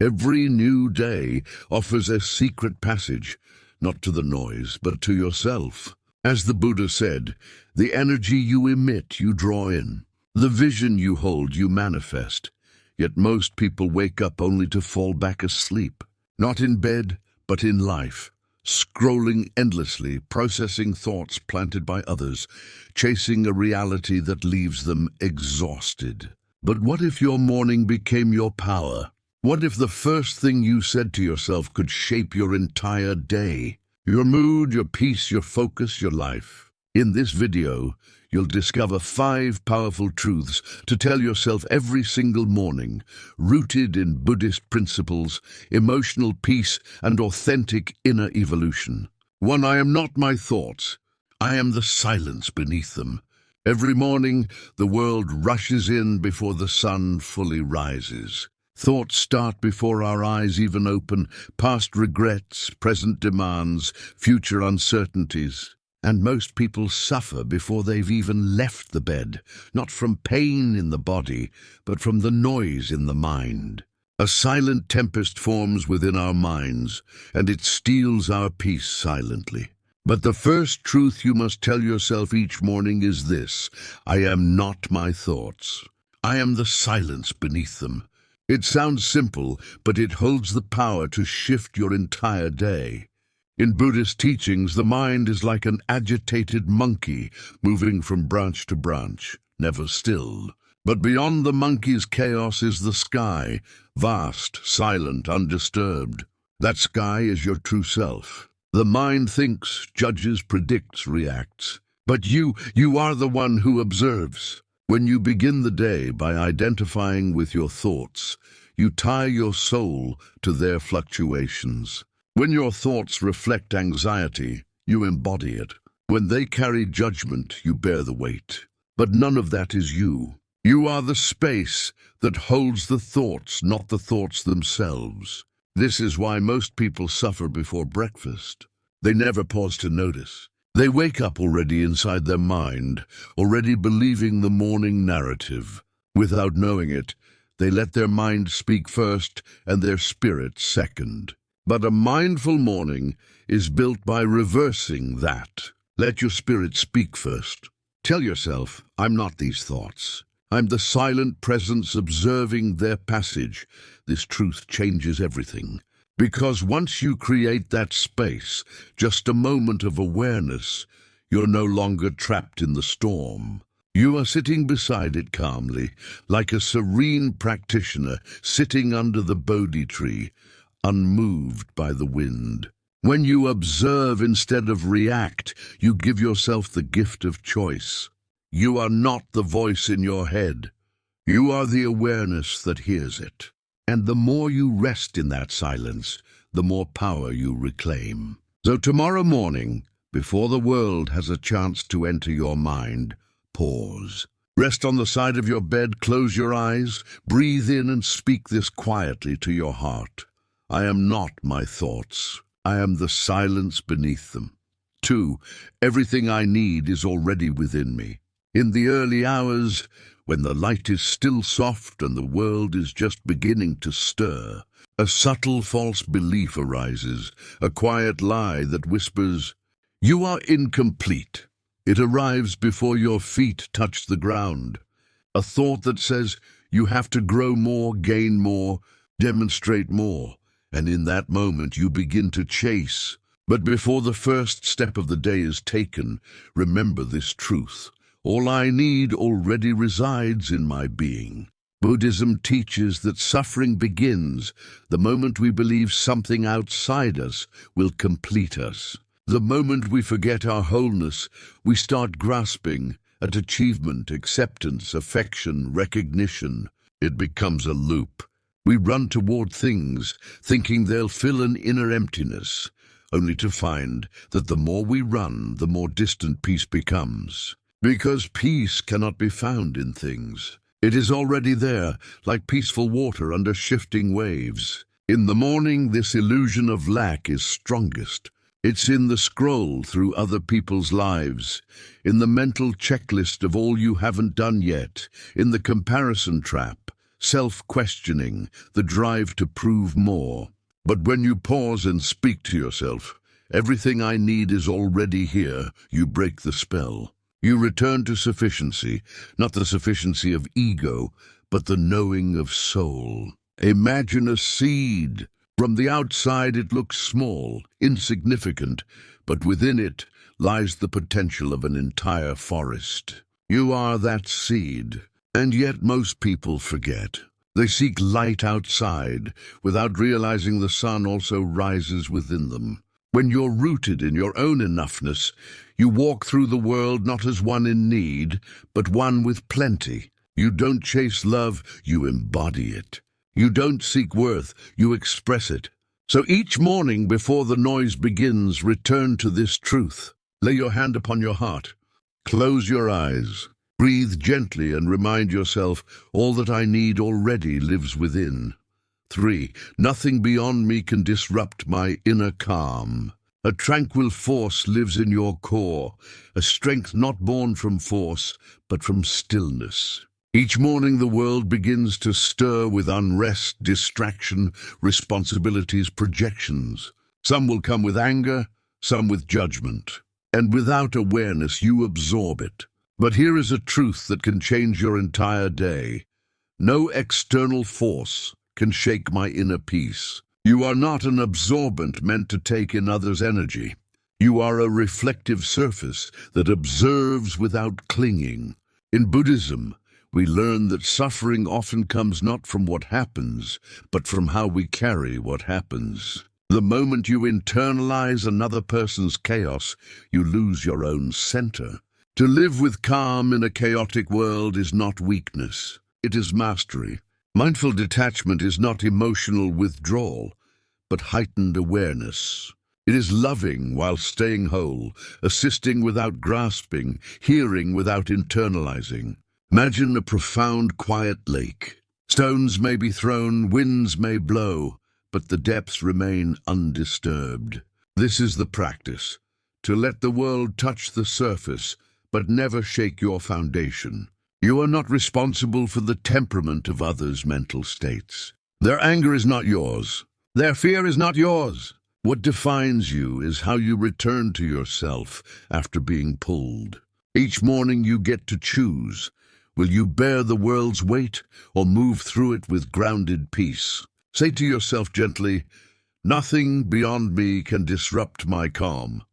Every new day offers a secret passage, not to the noise, but to yourself. As the Buddha said, the energy you emit, you draw in. The vision you hold, you manifest. Yet most people wake up only to fall back asleep. Not in bed, but in life. Scrolling endlessly, processing thoughts planted by others, chasing a reality that leaves them exhausted. But what if your morning became your power? What if the first thing you said to yourself could shape your entire day? Your mood, your peace, your focus, your life. In this video, you'll discover 5 powerful truths to tell yourself every single morning, rooted in Buddhist principles, emotional peace, and authentic inner evolution. 1. I am not my thoughts. I am the silence beneath them. Every morning, the world rushes in before the sun fully rises. Thoughts start before our eyes even open, past regrets, present demands, future uncertainties. And most people suffer before they've even left the bed, not from pain in the body, but from the noise in the mind. A silent tempest forms within our minds, and it steals our peace silently. But the first truth you must tell yourself each morning is this: I am not my thoughts. I am the silence beneath them. It sounds simple, but it holds the power to shift your entire day. In Buddhist teachings, the mind is like an agitated monkey moving from branch to branch, never still. But beyond the monkey's chaos is the sky, vast, silent, undisturbed. That sky is your true self. The mind thinks, judges, predicts, reacts. But you are the one who observes. When you begin the day by identifying with your thoughts, you tie your soul to their fluctuations. When your thoughts reflect anxiety, you embody it. When they carry judgment, you bear the weight. But none of that is you. You are the space that holds the thoughts, not the thoughts themselves. This is why most people suffer before breakfast. They never pause to notice. They wake up already inside their mind, already believing the morning narrative. Without knowing it, they let their mind speak first and their spirit second. But a mindful morning is built by reversing that. Let your spirit speak first. Tell yourself, I'm not these thoughts. I'm the silent presence observing their passage. This truth changes everything. Because once you create that space, just a moment of awareness, you're no longer trapped in the storm. You are sitting beside it calmly, like a serene practitioner sitting under the Bodhi tree, unmoved by the wind. When you observe instead of react, you give yourself the gift of choice. You are not the voice in your head. You are the awareness that hears it. And the more you rest in that silence, the more power you reclaim. So tomorrow morning, before the world has a chance to enter your mind, pause. Rest on the side of your bed, close your eyes, breathe in and speak this quietly to your heart. I am not my thoughts. I am the silence beneath them. 2. Everything I need is already within me. In the early hours, when the light is still soft and the world is just beginning to stir, a subtle false belief arises, a quiet lie that whispers, "You are incomplete." It arrives before your feet touch the ground. A thought that says, you have to grow more, gain more, demonstrate more. And in that moment you begin to chase. But before the first step of the day is taken, remember this truth. All I need already resides in my being. Buddhism teaches that suffering begins the moment we believe something outside us will complete us. The moment we forget our wholeness, we start grasping at achievement, acceptance, affection, recognition. It becomes a loop. We run toward things, thinking they'll fill an inner emptiness, only to find that the more we run, the more distant peace becomes. Because peace cannot be found in things. It is already there, like peaceful water under shifting waves. In the morning, this illusion of lack is strongest. It's in the scroll through other people's lives, in the mental checklist of all you haven't done yet, in the comparison trap, self-questioning, the drive to prove more. But when you pause and speak to yourself, everything I need is already here, you break the spell. You return to sufficiency, not the sufficiency of ego, but the knowing of soul. Imagine a seed. From the outside it looks small, insignificant, but within it lies the potential of an entire forest. You are that seed, and yet most people forget. They seek light outside, without realizing the sun also rises within them. When you're rooted in your own enoughness, you walk through the world not as one in need, but one with plenty. You don't chase love, you embody it. You don't seek worth, you express it. So each morning before the noise begins, return to this truth. Lay your hand upon your heart. Close your eyes. Breathe gently and remind yourself, all that I need already lives within. 3. Nothing beyond me can disrupt my inner calm. A tranquil force lives in your core, a strength not born from force, but from stillness. Each morning the world begins to stir with unrest, distraction, responsibilities, projections. Some will come with anger, some with judgment. And without awareness you absorb it. But here is a truth that can change your entire day. No external force can shake my inner peace. You are not an absorbent meant to take in others' energy. You are a reflective surface that observes without clinging. In Buddhism, we learn that suffering often comes not from what happens, but from how we carry what happens. The moment you internalize another person's chaos, you lose your own center. To live with calm in a chaotic world is not weakness, it is mastery. Mindful detachment is not emotional withdrawal, but heightened awareness. It is loving while staying whole, assisting without grasping, hearing without internalizing. Imagine a profound, quiet lake. Stones may be thrown, winds may blow, but the depths remain undisturbed. This is the practice, to let the world touch the surface, but never shake your foundation. You are not responsible for the temperament of others' mental states. Their anger is not yours. Their fear is not yours. What defines you is how you return to yourself after being pulled. Each morning you get to choose. Will you bear the world's weight or move through it with grounded peace? Say to yourself gently, nothing beyond me can disrupt my calm.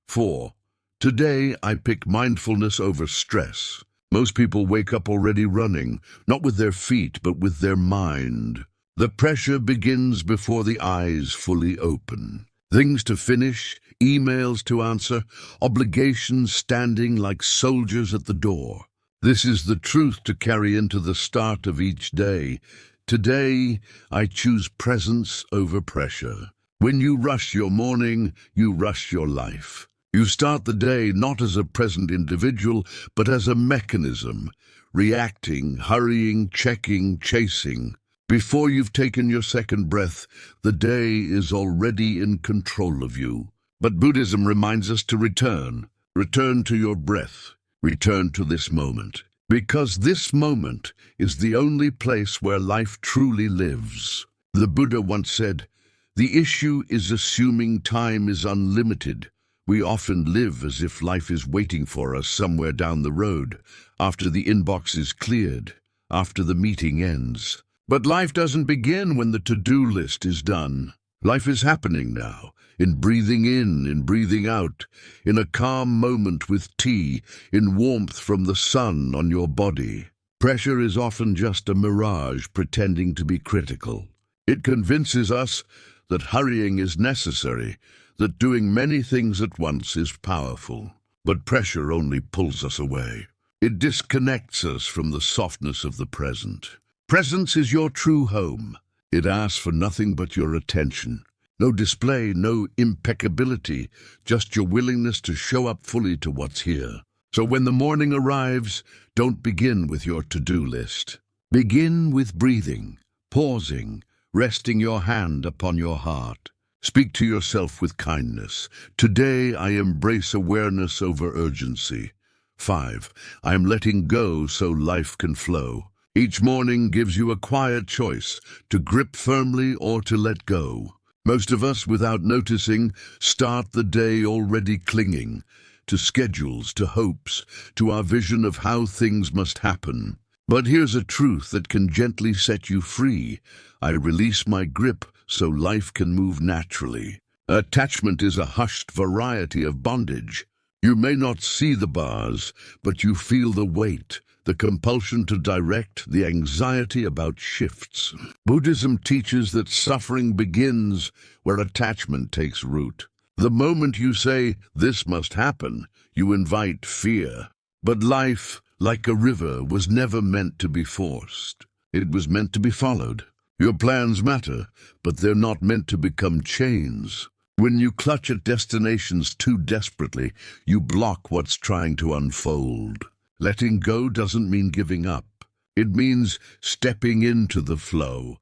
4. Today I pick mindfulness over stress. Most people wake up already running, not with their feet, but with their mind. The pressure begins before the eyes fully open. Things to finish, emails to answer, obligations standing like soldiers at the door. This is the truth to carry into the start of each day. Today, I choose presence over pressure. When you rush your morning, you rush your life. You start the day not as a present individual, but as a mechanism, reacting, hurrying, checking, chasing. Before you've taken your second breath, the day is already in control of you. But Buddhism reminds us to return to your breath. Return to this moment, because this moment is the only place where life truly lives. The Buddha once said, "The issue is assuming time is unlimited. We often live as if life is waiting for us somewhere down the road, after the inbox is cleared, after the meeting ends. But life doesn't begin when the to-do list is done. Life is happening now, in breathing in, in breathing out, in a calm moment with tea, in warmth from the sun on your body. Pressure is often just a mirage pretending to be critical. It convinces us that hurrying is necessary, that doing many things at once is powerful. But pressure only pulls us away. It disconnects us from the softness of the present. Presence is your true home. It asks for nothing but your attention. No display, no impeccability, just your willingness to show up fully to what's here. So when the morning arrives, don't begin with your to-do list. Begin with breathing, pausing, resting your hand upon your heart. Speak to yourself with kindness. Today I embrace awareness over urgency. 5. I am letting go so life can flow. Each morning gives you a quiet choice to grip firmly or to let go. Most of us, without noticing, start the day already clinging to schedules, to hopes, to our vision of how things must happen. But here's a truth that can gently set you free. I release my grip so life can move naturally. Attachment is a hushed variety of bondage. You may not see the bars, but you feel the weight, the compulsion to direct, the anxiety about shifts. Buddhism teaches that suffering begins where attachment takes root. The moment you say, "This must happen," you invite fear. But life, like a river, was never meant to be forced. It was meant to be followed. Your plans matter, but they're not meant to become chains. When you clutch at destinations too desperately, you block what's trying to unfold. Letting go doesn't mean giving up. It means stepping into the flow,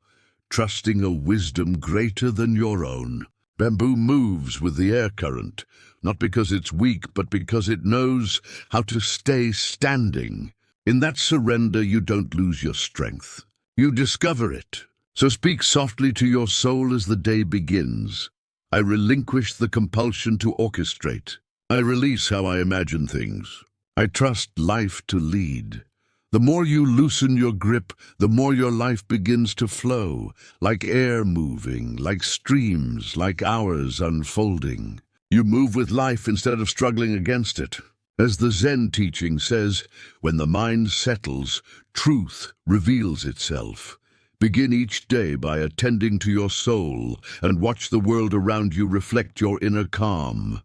trusting a wisdom greater than your own. Bamboo moves with the air current, not because it's weak, but because it knows how to stay standing. In that surrender, you don't lose your strength. You discover it. So speak softly to your soul as the day begins. I relinquish the compulsion to orchestrate. I release how I imagine things. I trust life to lead. The more you loosen your grip, the more your life begins to flow, like air moving, like streams, like hours unfolding. You move with life instead of struggling against it. As the Zen teaching says, when the mind settles, truth reveals itself. Begin each day by attending to your soul and watch the world around you reflect your inner calm.